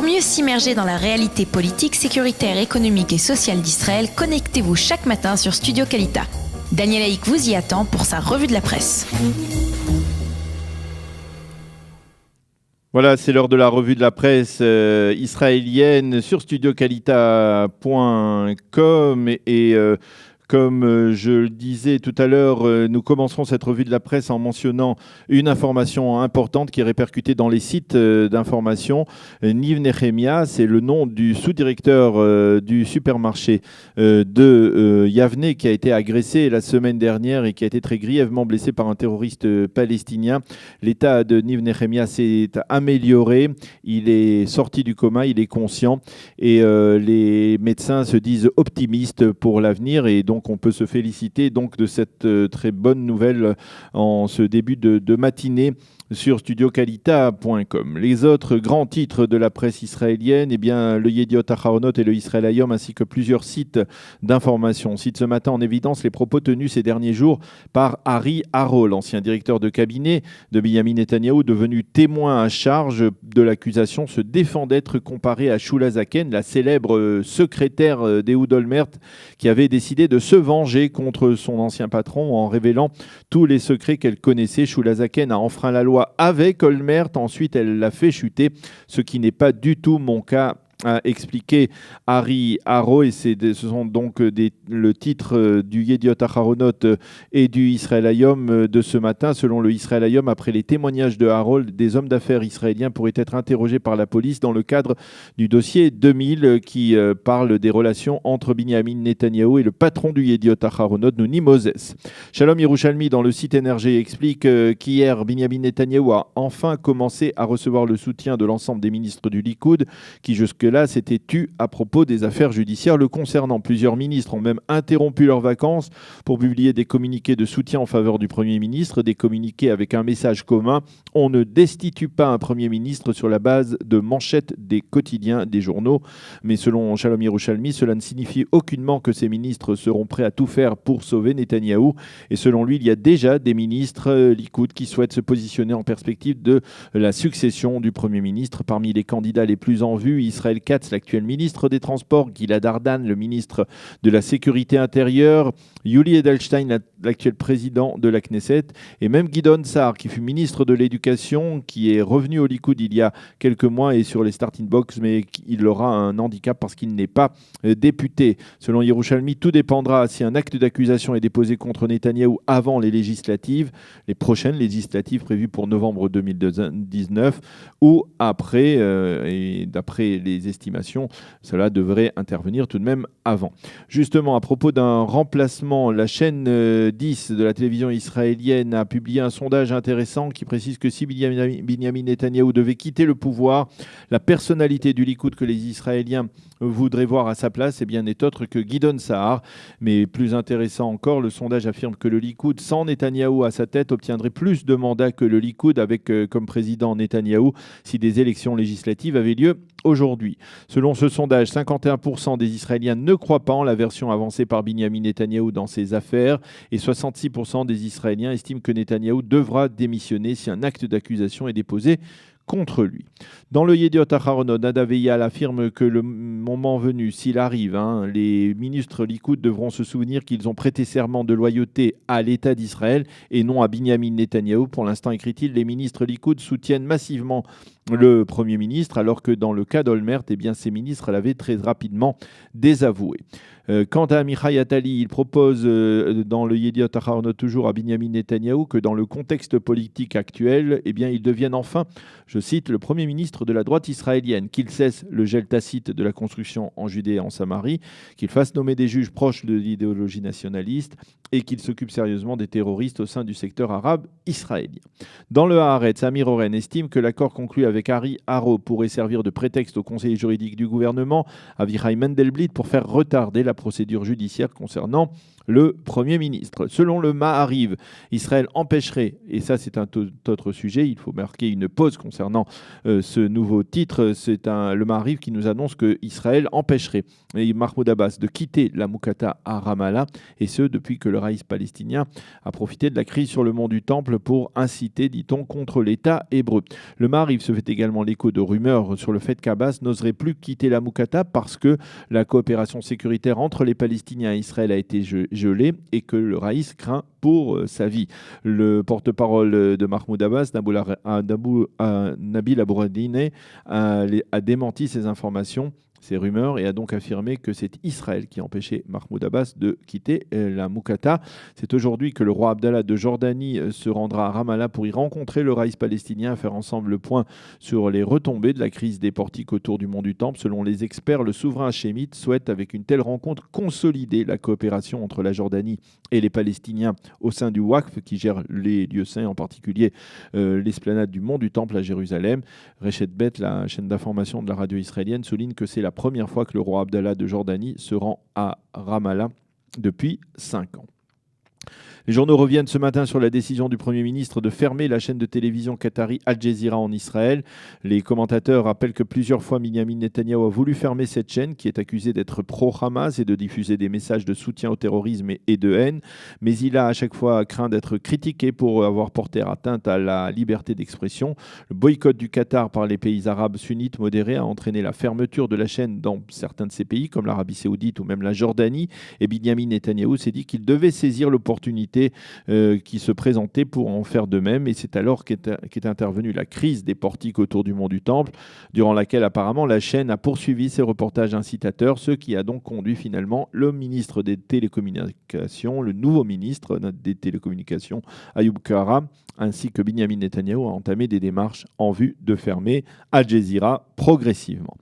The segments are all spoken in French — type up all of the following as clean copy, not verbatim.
mieux s'immerger dans la réalité politique, sécuritaire, économique et sociale d'Israël, connectez-vous chaque matin sur Studio Kalita. Daniel Haïk vous y attend pour sa revue de la presse. Voilà, c'est l'heure de la revue de la presse israélienne sur studiokalita.com et comme je le disais tout à l'heure, nous commencerons cette revue de la presse en mentionnant une information importante qui est répercutée dans les sites d'information. Niv Nehemia, c'est le nom du sous-directeur du supermarché de Yavne qui a été agressé la semaine dernière et qui a été très grièvement blessé par un terroriste palestinien. L'état de Niv Nehemia s'est amélioré, il est sorti du coma, il est conscient et les médecins se disent optimistes pour l'avenir et donc on peut se féliciter donc de cette très bonne nouvelle en ce début de matinée sur studiokalita.com. Les autres grands titres de la presse israélienne, eh bien, le Yediot Aharonot et le Israël Hayom, ainsi que plusieurs sites d'information. Citent ce matin en évidence les propos tenus ces derniers jours par Ari Haro, l'ancien directeur de cabinet de Binyamin Netanyahou, devenu témoin à charge de l'accusation, se défend d'être comparé à Shula Zaken, la célèbre secrétaire d'Ehud Olmert, qui avait décidé de se venger contre son ancien patron en révélant tous les secrets qu'elle connaissait. Shula Zaken a enfreint la loi avec Olmert, ensuite elle l'a fait chuter, ce qui n'est pas du tout mon cas, a expliqué Ari Haro, et ce sont donc le titre du Yediot Aharonot et du Israël Hayom de ce matin. Selon le Israël Hayom, après les témoignages de Haro, des hommes d'affaires israéliens pourraient être interrogés par la police dans le cadre du dossier 2000 qui parle des relations entre Binyamin Netanyahou et le patron du Yediot Aharonot, Nouni Moses. Shalom Yerushalmi, dans le site NRG, explique qu'hier, Binyamin Netanyahou a enfin commencé à recevoir le soutien de l'ensemble des ministres du Likoud qui jusque-là s'était tu à propos des affaires judiciaires le concernant. Plusieurs ministres ont même interrompu leurs vacances pour publier des communiqués de soutien en faveur du Premier ministre, des communiqués avec un message commun. On ne destitue pas un Premier ministre sur la base de manchettes des quotidiens, des journaux. Mais selon Shalom Yerushalmi, cela ne signifie aucunement que ces ministres seront prêts à tout faire pour sauver Netanyahou. Et selon lui, il y a déjà des ministres Likoud qui souhaitent se positionner en perspective de la succession du Premier ministre. Parmi les candidats les plus en vue, Israël Katz, l'actuel ministre des Transports, Gilad Ardan, le ministre de la Sécurité intérieure, Yuli Edelstein, l'actuel président de la Knesset, et même Gideon Sa'ar, qui fut ministre de l'Éducation, qui est revenu au Likoud il y a quelques mois et sur les starting box, mais il aura un handicap parce qu'il n'est pas député. Selon Yerushalmi, tout dépendra si un acte d'accusation est déposé contre Netanyahou avant les législatives, les prochaines législatives prévues pour novembre 2019, ou après, et d'après les estimations, cela devrait intervenir tout de même avant. Justement, à propos d'un remplacement, la chaîne 10 de la télévision israélienne a publié un sondage intéressant qui précise que si Binyamin Netanyahou devait quitter le pouvoir, la personnalité du Likoud que les Israéliens voudraient voir à sa place n'est autre que Gideon Sa'ar. Mais plus intéressant encore, le sondage affirme que le Likoud, sans Netanyahou à sa tête, obtiendrait plus de mandats que le Likoud avec comme président Netanyahou si des élections législatives avaient lieu aujourd'hui. Selon ce sondage, 51% des Israéliens ne croient pas en la version avancée par Binyamin Netanyahou dans ses affaires et 66% des Israéliens estiment que Netanyahou devra démissionner si un acte d'accusation est déposé contre lui. Dans le Yediot Aharonot, Nadav Eyal affirme que le moment venu, s'il arrive, les ministres Likoud devront se souvenir qu'ils ont prêté serment de loyauté à l'État d'Israël et non à Binyamin Netanyahou. Pour l'instant, écrit-il, les ministres Likoud soutiennent massivement le Premier ministre, alors que dans le cas d'Olmert, ces ministres l'avaient très rapidement désavoué. Quant à Amichai Attali, il propose dans le Yediot Aharonot toujours à Binyamin Netanyahou que dans le contexte politique actuel, il devienne enfin, je cite, le Premier ministre de la droite israélienne, qu'il cesse le gel tacite de la construction en Judée et en Samarie, qu'il fasse nommer des juges proches de l'idéologie nationaliste et qu'il s'occupe sérieusement des terroristes au sein du secteur arabe israélien. Dans le Haaretz, Amir Oren estime que l'accord conclu avec Ari Haro pourrait servir de prétexte au conseiller juridique du gouvernement, Avichai Mendelblit, pour faire retarder la procédure judiciaire concernant le Premier ministre. Selon le Maariv, Israël empêcherait, et ça c'est un autre sujet, il faut marquer une pause concernant ce nouveau titre, c'est le Maariv qui nous annonce que Israël empêcherait Mahmoud Abbas de quitter la Moukata à Ramallah, et ce depuis que le Raïs palestinien a profité de la crise sur le mont du Temple pour inciter, dit-on, contre l'État hébreu. Le Maariv se fait fait également l'écho de rumeurs sur le fait qu'Abbas n'oserait plus quitter la Moukata parce que la coopération sécuritaire entre les Palestiniens et Israël a été gelée et que le Raïs craint pour sa vie. Le porte-parole de Mahmoud Abbas, Nabil Abouradine, a démenti ces informations, ces rumeurs, et a donc affirmé que c'est Israël qui a empêché Mahmoud Abbas de quitter la Moukata. C'est aujourd'hui que le roi Abdallah de Jordanie se rendra à Ramallah pour y rencontrer le Raïs palestinien, faire ensemble le point sur les retombées de la crise des portiques autour du mont du Temple. Selon les experts, le souverain hachémite souhaite, avec une telle rencontre, consolider la coopération entre la Jordanie et les Palestiniens au sein du Waqf, qui gère les lieux saints, en particulier l'esplanade du mont du Temple à Jérusalem. Reshet Bet, la chaîne d'information de la radio israélienne, souligne que c'est la première fois que le roi Abdallah de Jordanie se rend à Ramallah depuis 5 ans. Les journaux reviennent ce matin sur la décision du Premier ministre de fermer la chaîne de télévision qatari Al Jazeera en Israël. Les commentateurs rappellent que plusieurs fois Binyamin Netanyahou a voulu fermer cette chaîne qui est accusée d'être pro-Hamas et de diffuser des messages de soutien au terrorisme et de haine. Mais il a à chaque fois craint d'être critiqué pour avoir porté atteinte à la liberté d'expression. Le boycott du Qatar par les pays arabes sunnites modérés a entraîné la fermeture de la chaîne dans certains de ces pays comme l'Arabie Saoudite ou même la Jordanie. Et Binyamin Netanyahou s'est dit qu'il devait saisir l'opportunité qui se présentait pour en faire de même. Et c'est alors qu'est intervenue la crise des portiques autour du mont du Temple, durant laquelle apparemment la chaîne a poursuivi ses reportages incitateurs, ce qui a donc conduit finalement le ministre des Télécommunications, le nouveau ministre des Télécommunications, Ayoub Kara, ainsi que Binyamin Netanyahou, à entamer des démarches en vue de fermer Al Jazeera progressivement.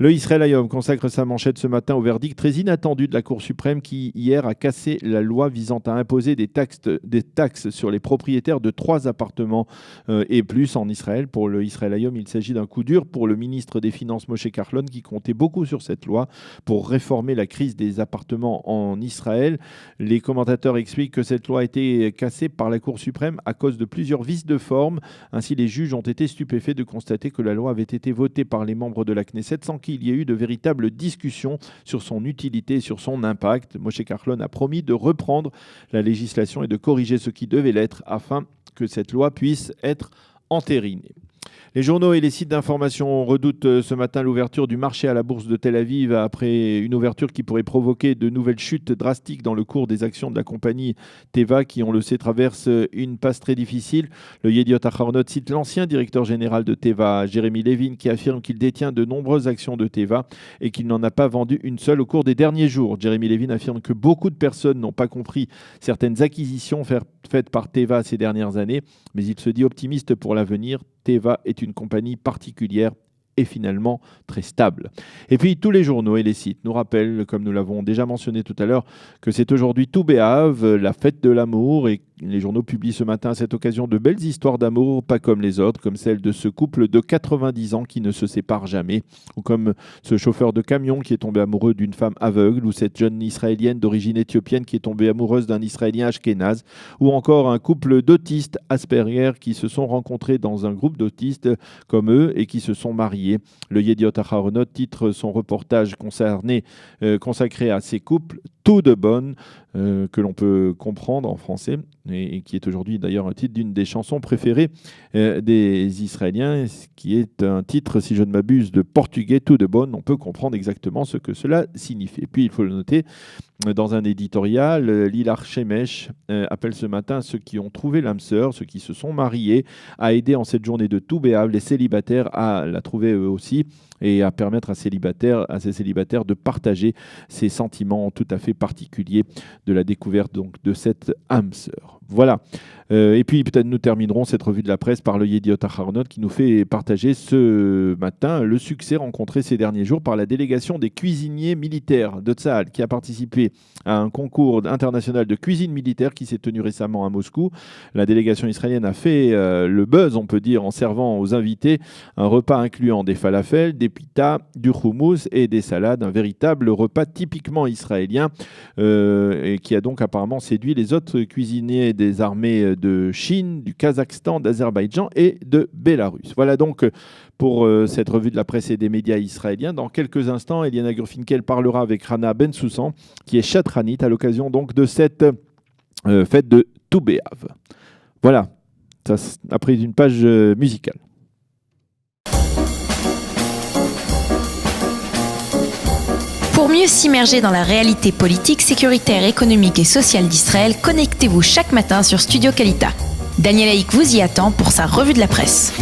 Le Israël Hayom consacre sa manchette ce matin au verdict très inattendu de la Cour suprême qui, hier, a cassé la loi visant à imposer des taxes sur les propriétaires de 3 appartements et plus en Israël. Pour le Israël Hayom, il s'agit d'un coup dur pour le ministre des Finances Moshe Kahlon qui comptait beaucoup sur cette loi pour réformer la crise des appartements en Israël. Les commentateurs expliquent que cette loi a été cassée par la Cour suprême à cause de plusieurs vices de forme. Ainsi, les juges ont été stupéfaits de constater que la loi avait été votée par les membres de la Knesset sans qu'il y a eu de véritables discussions sur son utilité et sur son impact. Moshe Kahlon a promis de reprendre la législation et de corriger ce qui devait l'être afin que cette loi puisse être entérinée. Les journaux et les sites d'information redoutent ce matin l'ouverture du marché à la bourse de Tel Aviv après une ouverture qui pourrait provoquer de nouvelles chutes drastiques dans le cours des actions de la compagnie Teva qui, on le sait, traverse une passe très difficile. Le Yediot Acharonot cite l'ancien directeur général de Teva, Jérémy Levin, qui affirme qu'il détient de nombreuses actions de Teva et qu'il n'en a pas vendu une seule au cours des derniers jours. Jérémy Levin affirme que beaucoup de personnes n'ont pas compris certaines acquisitions faites par Teva ces dernières années, mais il se dit optimiste pour l'avenir. Teva est une compagnie particulière et finalement très stable. Et puis tous les journaux et les sites nous rappellent, comme nous l'avons déjà mentionné tout à l'heure, que c'est aujourd'hui Tou B'Av, la fête de l'amour, et les journaux publient ce matin à cette occasion de belles histoires d'amour, pas comme les autres, comme celle de ce couple de 90 ans qui ne se sépare jamais, ou comme ce chauffeur de camion qui est tombé amoureux d'une femme aveugle, ou cette jeune Israélienne d'origine éthiopienne qui est tombée amoureuse d'un Israélien ashkénaze, ou encore un couple d'autistes Asperger qui se sont rencontrés dans un groupe d'autistes comme eux et qui se sont mariés. Le Yediot Acharonot titre son reportage consacré à ces couples tout de bonne, que l'on peut comprendre en français, et qui est aujourd'hui d'ailleurs un titre d'une des chansons préférées des Israéliens, qui est un titre, si je ne m'abuse, de portugais tout de bonne. On peut comprendre exactement ce que cela signifie. Et puis il faut le noter, dans un éditorial, Lilar Shemesh appelle ce matin ceux qui ont trouvé l'âme sœur, ceux qui se sont mariés, à aider en cette journée de Tou B'Av les célibataires à la trouver eux aussi et à permettre à ces célibataires de partager ces sentiments tout à fait particuliers de la découverte donc, de cette âme sœur. Voilà. Et puis peut-être nous terminerons cette revue de la presse par le Yediot Acharonot qui nous fait partager ce matin le succès rencontré ces derniers jours par la délégation des cuisiniers militaires de Tsahal qui a participé à un concours international de cuisine militaire qui s'est tenu récemment à Moscou. La délégation israélienne a fait le buzz, on peut dire, en servant aux invités un repas incluant des falafels, des pitas, du houmous et des salades, un véritable repas typiquement israélien et qui a donc apparemment séduit les autres cuisiniers des armées de Chine, du Kazakhstan, d'Azerbaïdjan et de Bélarus. Voilà donc pour cette revue de la presse et des médias israéliens. Dans quelques instants, Eliana Gurfinkel parlera avec Rana Bensoussan, qui est chatranite à l'occasion donc de cette fête de Tou B'Av. Voilà, ça, après une page musicale. mieux s'immerger dans la réalité politique, sécuritaire, économique et sociale d'Israël, connectez-vous chaque matin sur Studio Kalita. Daniel Haïk vous y attend pour sa revue de la presse.